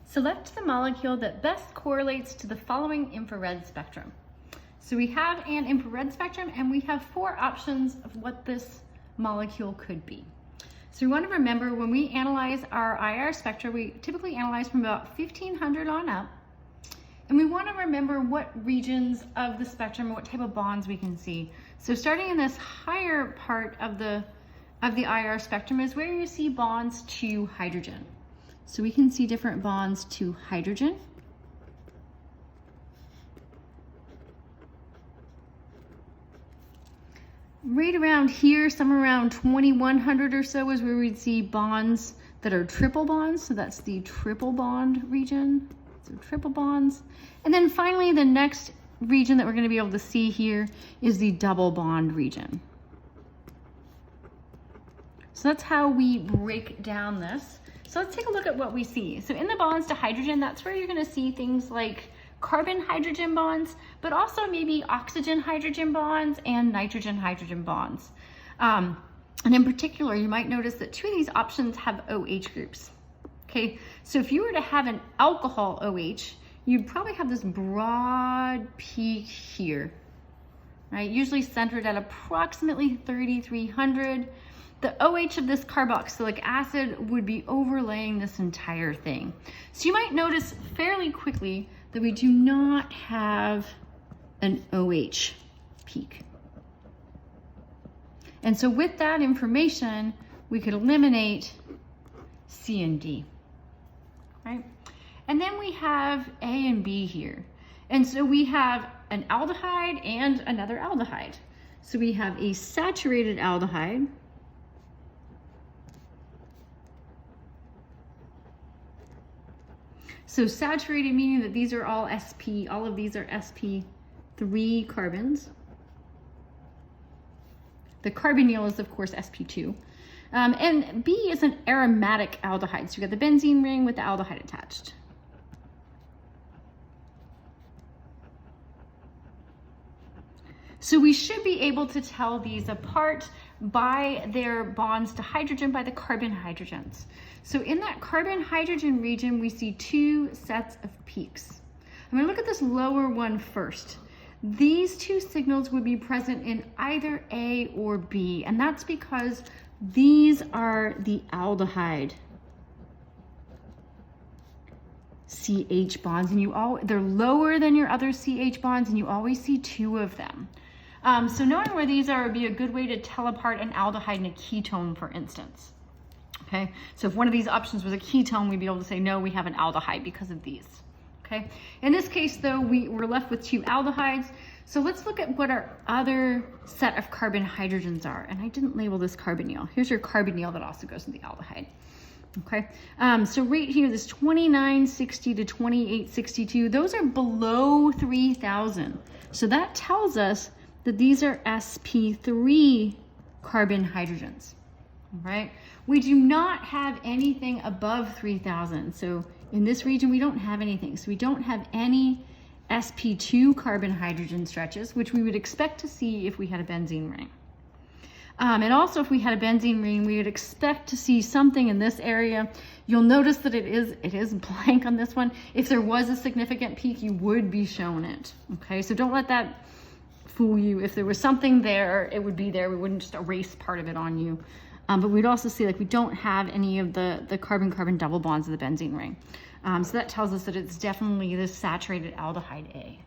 Select the molecule that best correlates to the following infrared spectrum. So we have an infrared spectrum and we have 4 options of what this molecule could be. So we want to remember when we analyze our IR spectra, we typically analyze from about 1500 on up. And we want to remember what regions of the spectrum, what type of bonds we can see. So starting in this higher part of the IR spectrum is where you see bonds to hydrogen. So we can see different bonds to hydrogen. Right around here, somewhere around 2100 or so is where we'd see bonds that are triple bonds. So that's the triple bond region. So triple bonds. And then finally, the next region that we're going to be able to see here is the double bond region. So that's how we break down this. So let's take a look at what we see. So in the bonds to hydrogen, that's where you're going to see things like carbon-hydrogen bonds, but also maybe oxygen-hydrogen bonds and nitrogen-hydrogen bonds. And in particular, you might notice that 2 of these options have OH groups. Okay, so if you were to have an alcohol OH, you'd probably have this broad peak here, right? Usually centered at approximately 3300. The OH of this carboxylic acid would be overlaying this entire thing. So you might notice fairly quickly that we do not have an OH peak. And so with that information, we could eliminate C and D, right? And then we have A and B here. And so we have an aldehyde and another aldehyde. So we have a saturated aldehyde . So saturated meaning that these are all sp, all of these are sp3 carbons. The carbonyl is of course sp2. And B is an aromatic aldehyde. So you got the benzene ring with the aldehyde attached. So we should be able to tell these apart by their bonds to hydrogen, by the carbon hydrogens. So in that carbon hydrogen region, we see 2 sets of peaks. I'm going to look at this lower one first. These 2 signals would be present in either A or B, and that's because these are the aldehyde CH bonds, and they're lower than your other CH bonds, and you always see 2 of them. So knowing where these are would be a good way to tell apart an aldehyde and a ketone, for instance. Okay, so if one of these options was a ketone, we'd be able to say, no, we have an aldehyde because of these. Okay, in this case, though, we're left with 2 aldehydes. So let's look at what our other set of carbon hydrogens are. And I didn't label this carbonyl. Here's your carbonyl that also goes in the aldehyde. Okay, so right here, this 2960 to 2862, those are below 3000. So that tells us that these are sp3 carbon hydrogens, right? We do not have anything above 3000. So in this region, we don't have anything. So we don't have any sp2 carbon hydrogen stretches, which we would expect to see if we had a benzene ring. And also if we had a benzene ring, we would expect to see something in this area. You'll notice that it is blank on this one. If there was a significant peak, you would be shown it, okay? So don't let that fool you. If there was something there, it would be there. We wouldn't just erase part of it on you. But we'd also see like we don't have any of the carbon-carbon double bonds of the benzene ring. So that tells us that it's definitely this saturated aldehyde A.